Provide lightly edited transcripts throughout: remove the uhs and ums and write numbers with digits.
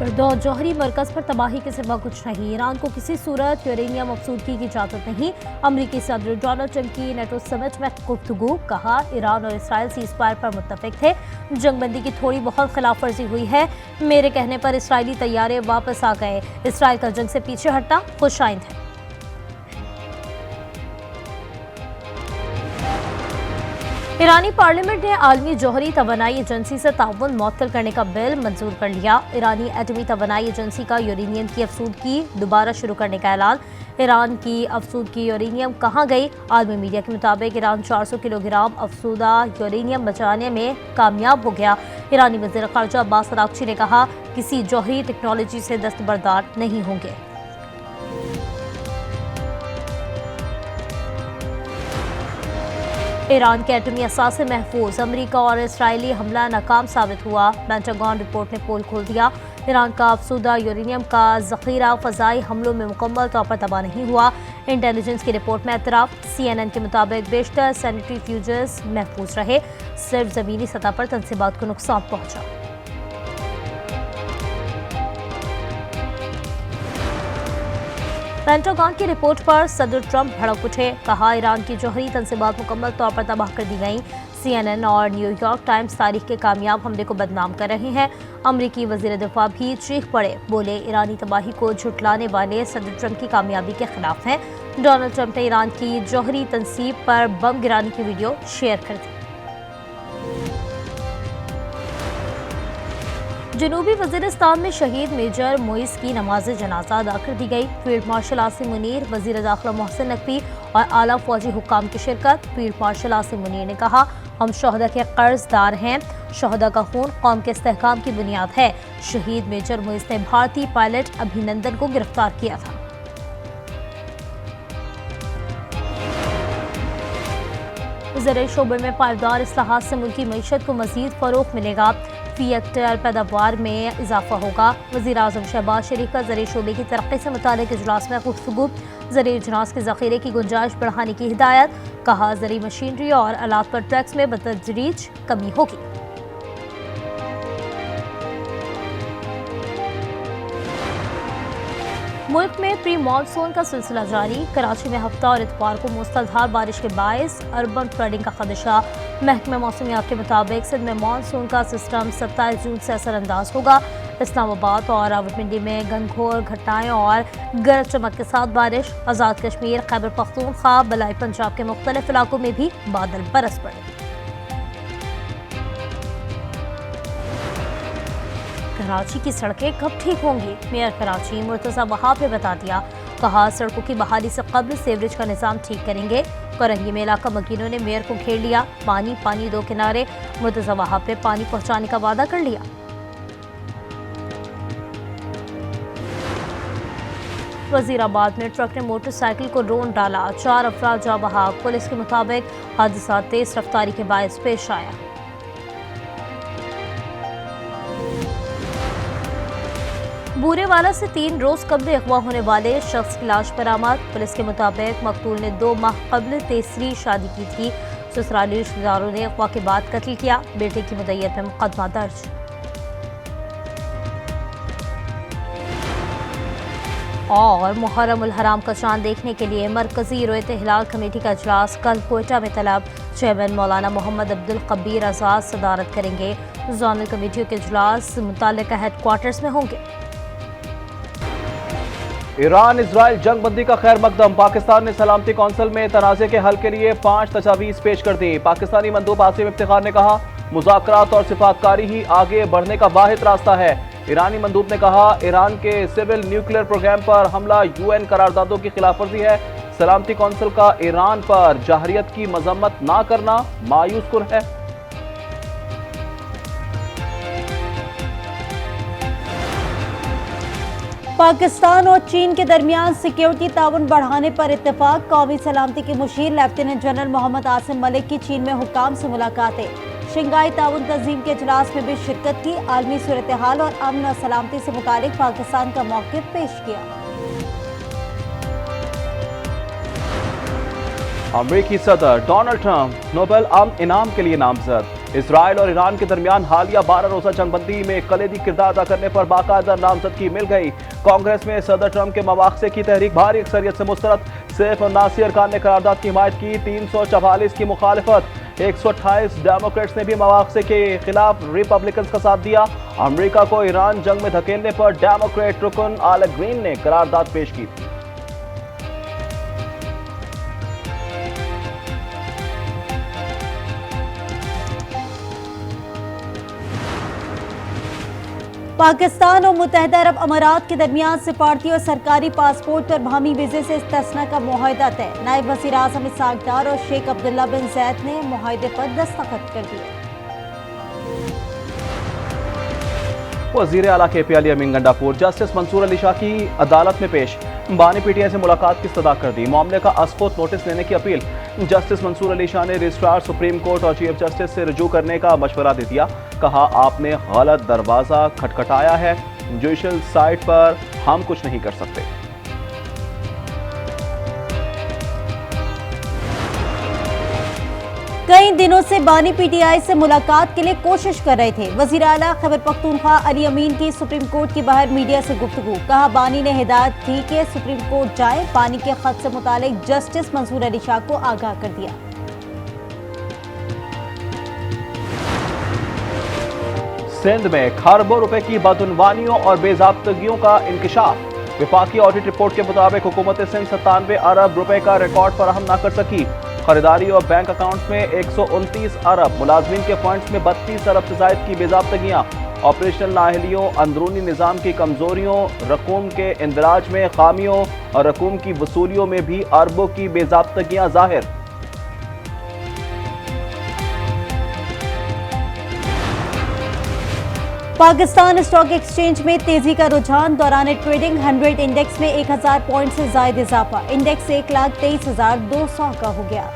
दो जौहरी मरकज पर तबाही के सिवा कुछ नहीं। ईरान को किसी सूरत यूरेनियम अफसूदगी की इजाजत नहीं। अमरीकी सदर डोनाल्ड ट्रंप की नेटो समिट में गुफ्तगू। कहा, ईरान और इसराइल सीज़फायर पर मुत्तफिक थे। जंगबंदी की थोड़ी बहुत खिलाफ वर्जी हुई है। मेरे कहने पर इसराइली तैयारे वापस आ गए। इसराइल का जंग से पीछे हटना खुशाइंद है। ईरानी पार्लियामेंट ने आलमी जौहरी तवानाई एजेंसी से ताउन मुअत्तल करने का बिल मंजूर कर लिया। ईरानी एटमी तवानाई एजेंसी का यूरेनियम की अफसूदगी दोबारा शुरू करने का ऐलान। ईरान की अफसूदगी यूरेनियम कहाँ गई? आलमी मीडिया के मुताबिक ईरान 400 किलोग्राम अफसूदा यूरेनियम बचाने में कामयाब हो गया। ईरानी वज़ीर ख़ारजा अब्बास अराग़ची ने कहा, किसी जौहरी टेक्नोलॉजी से दस्तबरदार नहीं होंगे। ईरान के एटमी असासे महफूज। अमरीका और इसराइली हमला नाकाम साबित हुआ। पेंटागन रिपोर्ट ने पोल खोल दिया। ईरान का अफसूदा यूरेनियम का जखीरा फ़ज़ाई हमलों में मुकम्मल तौर पर तबाह नहीं हुआ। इंटेलिजेंस की रिपोर्ट में एतराफ़। CNN के मुताबिक बेशतर सैनिटरी फ्यूजेस महफूज रहे। सिर्फ ज़मीनी सतह पर तनसीबात को नुकसान पहुँचा। पेंटागन की रिपोर्ट पर सदर ट्रंप भड़क उठे। कहा, ईरान की जौहरी तनसीबात मुकम्मल तौर पर तबाह कर दी गईं। CNN और न्यूयॉर्क टाइम्स तारीख के कामयाब हमले को बदनाम कर रहे हैं। अमरीकी वज़ीर दिफा भी चीख पड़े। बोले, ईरानी तबाही को झुटलाने वाले सदर ट्रंप की कामयाबी के खिलाफ हैं। डोनाल्ड ट्रंप ने ईरान की जौहरी तनसीब पर बम गिराने की वीडियो शेयर कर दी। जनूबी वज़ीरिस्तान में शहीद मेजर मोइस की नमाज जनाजा अदा कर दी गई। फील्ड मार्शल आसिम मुनीर, वज़ीर दाखिला मोहसिन नकवी और आला फौजी हुक्काम की शिरकत। फील्ड मार्शल आसिम मुनीर ने कहा, हम शहदा के कर्जदार हैं। शहदा का खून कौम के इस्तेहकाम की बुनियाद है। शहीद मेजर मोइस ने भारतीय पायलट अभिनंदन को गिरफ्तार किया था। ज़राई शोबे में पायदार इस्लाहात से मुल्की मईशत को मज़ीद फ़रोग़ मिलेगा। फी हेक्टेयर पैदावार में इजाफा होगा। वज़ीर आज़म शहबाज शरीफ का ज़राई शोबे की तरक्की से मुताल्लिक़ इजलास में गुफ्तगू। ज़राई अजनास के ज़ख़ीरे की गुंजाइश बढ़ाने की हिदायत। कहा, ज़राई मशीनरी और आलात पर टैक्स में बतदरीज कमी होगी। मुल्क में प्री मानसून का सिलसिला जारी। कराची में हफ्ता और इतवार को मूसलाधार बारिश के बायस अर्बन फ्लडिंग का खदशा। महकमा मौसमियात के मुताबिक सिंध में मानसून का सिस्टम 27 जून से असरअंदाज होगा। इस्लामाबाद और रावलपिंडी में घनघोर घटनाएं और गरज चमक के साथ बारिश। आज़ाद कश्मीर, खैबर पख्तूनख्वा, बलाई पंजाब के मुख्तलिफ इलाकों में भी बादल बरस पड़े। कराची की सड़कें कब ठीक होंगी? मेयर कराची मुर्तज़ा वहाब ने बता दिया। कहा, सड़कों की बहाली से कब्ल सीवरेज का निज़ाम ठीक करेंगे। करंगी में इलाका मकीनों ने मेयर को घेर लिया। पानी दो किनारे। मुर्तज़ा वहाब ने पानी पहुँचाने का वादा कर लिया। वजीराबाद में ट्रक ने मोटरसाइकिल को रोन डाला। 4 अफराद जाँ बहक। पुलिस के मुताबिक हादसा तेज रफ्तारी के बायस पेश आया। बूरेवाला से 3 रोज कबल अगवा होने वाले शख्स की लाश बरामद। पुलिस के मुताबिक मकतूल ने 2 माह कबल तीसरी शादी की थी। ससुराली रिश्तेदारों ने अगवा के बाद कत्ल किया। बेटे की मुद्दत में मुकदमा दर्ज। और मुहर्रम उल हराम का चांद देखने के लिए मरकजी रोयत हिलाल कमेटी का इजलास कल कोयटा में तलब। चेयरमैन मौलाना मोहम्मद अब्दुल कबीर आज़ाद सदारत करेंगे। जोनल कमेटियों के इजलास मुतल्लिका हेडक्वार्टर्स में होंगे। ईरान इसराइल जंग बंदी का खैर मकदम। पाकिस्तान ने सलामती कौंसिल में तनाज़े के हल के लिए 5 तजावीज़ पेश कर दी। पाकिस्तानी मंदूब आसिम इफ्तिखार ने कहा, मुज़ाकरात और सिफातकारी ही आगे बढ़ने का वाहिद रास्ता है। ईरानी मंदूब ने कहा, ईरान के सिविल न्यूक्लियर प्रोग्राम पर हमला UN करारदादों की खिलाफवर्जी है। सलामती कौंसिल का ईरान पर जहरियत की मजम्मत ना करना मायूस कुन है। पाकिस्तान और चीन के दरमियान सिक्योरिटी ताउन बढ़ाने पर इत्तेफाक। कौमी सलामती के मुशीर लेफ्टिनेंट जनरल मोहम्मद आसिम मलिक की चीन में हुक्काम से मुलाकातें। शंघाई ताउन तंजीम के इजलास में भी शिरकत की। आलमी सूरत हाल और अमन और सलामती से मुतालिक पाकिस्तान का मौक़िफ़ पेश किया। अमरीकी सदर डोनाल्ड ट्रंप नोबेल अमन इनाम के लिए नामजद। इसराइल और ईरान के दरमियान हालिया 12 रोजा जंगबंदी में कलीदी किरदार अदा करने पर बाकायदा नामजदगी मिल गई। कांग्रेस में सदर ट्रंप के मवाक़से की तहरीक भारी अक्सरियत से मुस्तरद। सिर्फ 79 अरकान ने करारदाद की हिमायत की, 344 की मुखालिफत। 128 डेमोक्रेट्स ने भी मवाक़से के खिलाफ रिपब्लिकन्स का साथ दिया। अमेरिका को ईरान जंग में धकेलने पर डेमोक्रेट रुकन आल ग्रीन ने करारदाद पेश की। पाकिस्तान और मुत्तहदा अरब अमारात के दरमियान सिफारती और सरकारी पासपोर्ट पर बाहमी वीज़े से इस्तिस्ना का मुआहदा तय। नायब वज़ीर आज़म इसहाक डार और शेख अब्दुल्ला बिन ज़ैद ने मुआहदे पर दस्तखत कर दिए। वज़ीर आला KP अली अमीन गंडापुर जस्टिस मंसूर अली शाह की अदालत में पेश। बानी PTI से मुलाकात की इस्तदा कर दी। मामले का असफोत नोटिस लेने की अपील। जस्टिस मंसूर अली शाह ने रजिस्ट्रार सुप्रीम कोर्ट और चीफ जस्टिस से रुजू करने का मशवरा दे दिया। कहा, आपने गलत दरवाजा खटखटाया है, जुडिशल साइट पर हम कुछ नहीं कर सकते। कई दिनों से बानी PTI से मुलाकात के लिए कोशिश कर रहे थे। वज़ीर आला खैबर पख्तूनख्वा अली अमीन की सुप्रीम कोर्ट के बाहर मीडिया से गुफ्तगू। कहा, बानी ने हिदायत थी कि सुप्रीम कोर्ट जाए। बानी के खत से मुतालिक जस्टिस मंसूर अली शाह को आगाह कर दिया। सिंध में खरबों रुपए की बदउनवानियों और बेज़ाब्तगियों का इंकशाफ। विफाकी ऑडिट रिपोर्ट के मुताबिक हुकूमत सिंध 97 अरब रुपए का रिकॉर्ड फराहम न कर सकी। खरीदारी और बैंक अकाउंट्स में 129 अरब, मुलाजमीन के फंड्स में 32 अरब से जायद की बेज़ाब्तगियाँ। ऑपरेशनल नाअहलियों, अंदरूनी निज़ाम की कमजोरियों, रकूम के इंदराज में खामियों और रकूम की वसूलियों में भी अरबों की बेज़ाब्तगियाँ ज़ाहिर। पाकिस्तान स्टॉक एक्सचेंज में तेजी का रुझान। दौरान ट्रेडिंग 100 इंडेक्स में 1000 पॉइंट से ज्यादा इजाफा। इंडेक्स 1,23,200 का हो गया।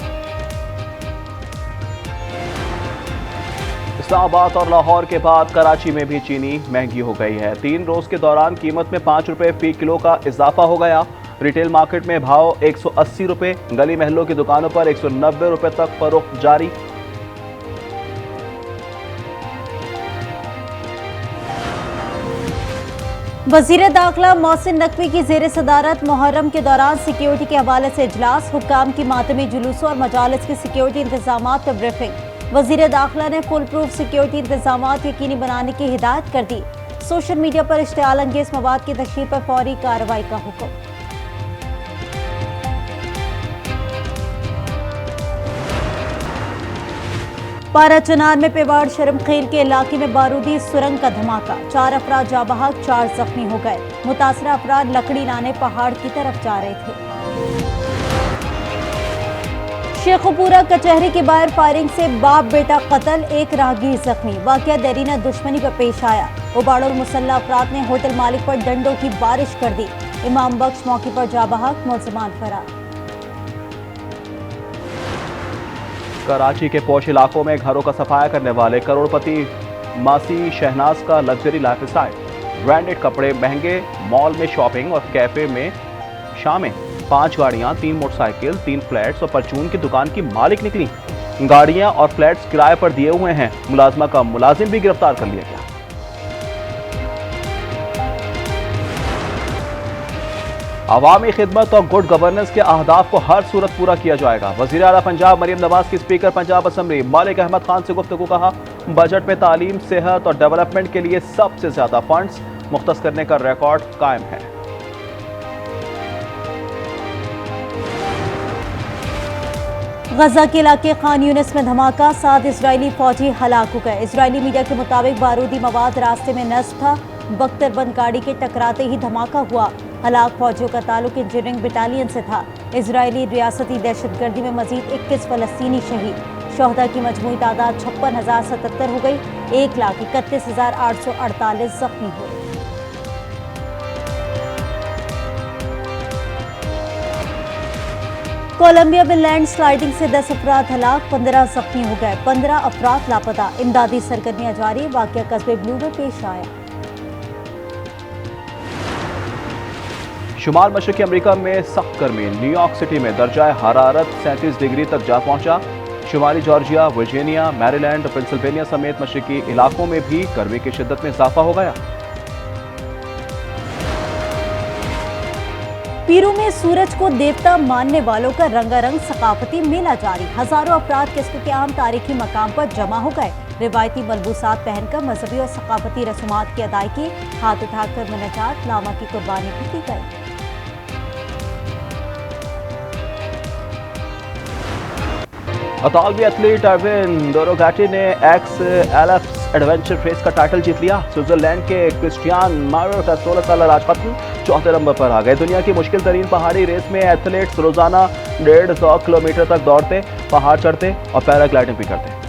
इस्लामाबाद और लाहौर के बाद कराची में भी चीनी महंगी हो गई है। 3 रोज के दौरान कीमत में 5 रुपए फी किलो का इजाफा हो गया। रिटेल मार्केट में भाव 180 रुपए, गली महलों की दुकानों पर 190 रुपए तक फरोख्त जारी। वज़ीर दाखिला मोहसिन नकवी की ज़ेर सदारत मुहर्रम के दौरान सिक्योरिटी के हवाले से इजलास। हुक्काम की मातमी जुलूसों और मजालिस के सिक्योरिटी इंतजाम पर ब्रीफिंग। वज़ीर दाखिला ने फुल प्रूफ सिक्योरिटी इंतजाम यकीनी बनाने की हिदायत कर दी। सोशल मीडिया पर इश्तिआल अंगेज मवाद की तशहीर पर फौरी कार्रवाई का हुक्म। पारा चनार में पेवाड़ शर्मखेल के इलाके में बारूदी सुरंग का धमाका। 4 अफराद जाँ बहक, 4 जख्मी हो गए। मुतासरा अफराद लकड़ी लाने पहाड़ की तरफ जा रहे थे। शेखुपुरा कचहरी के बाहर फायरिंग से बाप बेटा कत्ल, 1 राहगीर जख्मी। वाकया देरीना दुश्मनी पर पेश आया। उबाड़ और मुसल्लह अफराद ने होटल मालिक पर डंडों की बारिश कर दी। इमाम बख्श मौके पर जाँ बहक, मुलजमान फरार। कराची के पोश इलाकों में घरों का सफाया करने वाले करोड़पति मासी शहनाज का लग्जरी लाइफस्टाइल। ब्रांडेड कपड़े, महंगे मॉल में शॉपिंग और कैफे में शामिल। 5 गाड़ियां, 3 मोटरसाइकिल, 3 फ्लैट्स और परचून की दुकान की मालिक निकली। गाड़ियां और फ्लैट्स किराए पर दिए हुए हैं। मुलाजमा का मुलाजिम भी गिरफ्तार कर लिया गया। अवामी खिदमत और गुड गवर्नेंस के अहदाफ को हर सूरत पूरा किया जाएगा। वज़ीर आला पंजाब मरियम नवाज की स्पीकर पंजाब असम्बली मालिक अहमद खान से गुफ्तगू। कहा, बजट में तालीम, सेहत और डेवलपमेंट के लिए सबसे ज्यादा फंड्स मुख्तस करने का रिकॉर्ड कायम है। गजा के इलाके खान यूनिस में धमाका, 7 इजरायली फौजी हलाक हो गए। इजरायली मीडिया के मुताबिक बारूदी मवाद रास्ते में नस्ब था। बख्तरबंद गाड़ी के टकराते ही धमाका हुआ। हलाक फौजियों का ताल्लुक इंजीनियरिंग बटालियन से था। इजरायली रियासती दहशतगर्दी में मजीद 21 फलस्तीनी शहीद। शोहदा की मजमूई तादाद 56,077 हो गई। 1,31,848 जख्मी हुए। कोलंबिया में लैंड स्लाइडिंग से 10 अफराद हलाक, 15 जख्मी हो गए। 15 अफराद लापता। इमदादी सरगर्मियां जारी। वाकया कस्बे ब्लू में पेश आया। शुमाल मशरकी अमेरिका में सख्त गर्मी। न्यूयॉर्क सिटी में दर्जा हरारत 37 डिग्री तक जा पहुंचा। शुमाली जॉर्जिया, वर्जीनिया, मैरीलैंड, पेंसिल्वेनिया समेत मशरकी इलाकों में भी गर्मी की शिद्दत में इजाफा हो गया। पीरू में सूरज को देवता मानने वालों का रंगारंग सकाफती मेला जारी। हजारों अफराद किस्म-ए-आम तारीखी मकाम पर जमा हो गए। रिवायती मलबूसात पहनकर मजहबी और सकाफती रसूमात की अदायगी, हाथ उठाकर मुनाजात, लामा की कुर्बानी भी की गई। अतालवी एथलीट अरविंद दोरोगाटी ने XLF एडवेंचर रेस का टाइटल जीत लिया। स्विट्जरलैंड के क्रिस्टियान मारो का 16 साल राजखत्म चौथे नंबर पर आ गए। दुनिया की मुश्किल तरीन पहाड़ी रेस में एथलीट्स रोजाना 150 किलोमीटर तक दौड़ते, पहाड़ चढ़ते और पैराग्लाइडिंग भी करते।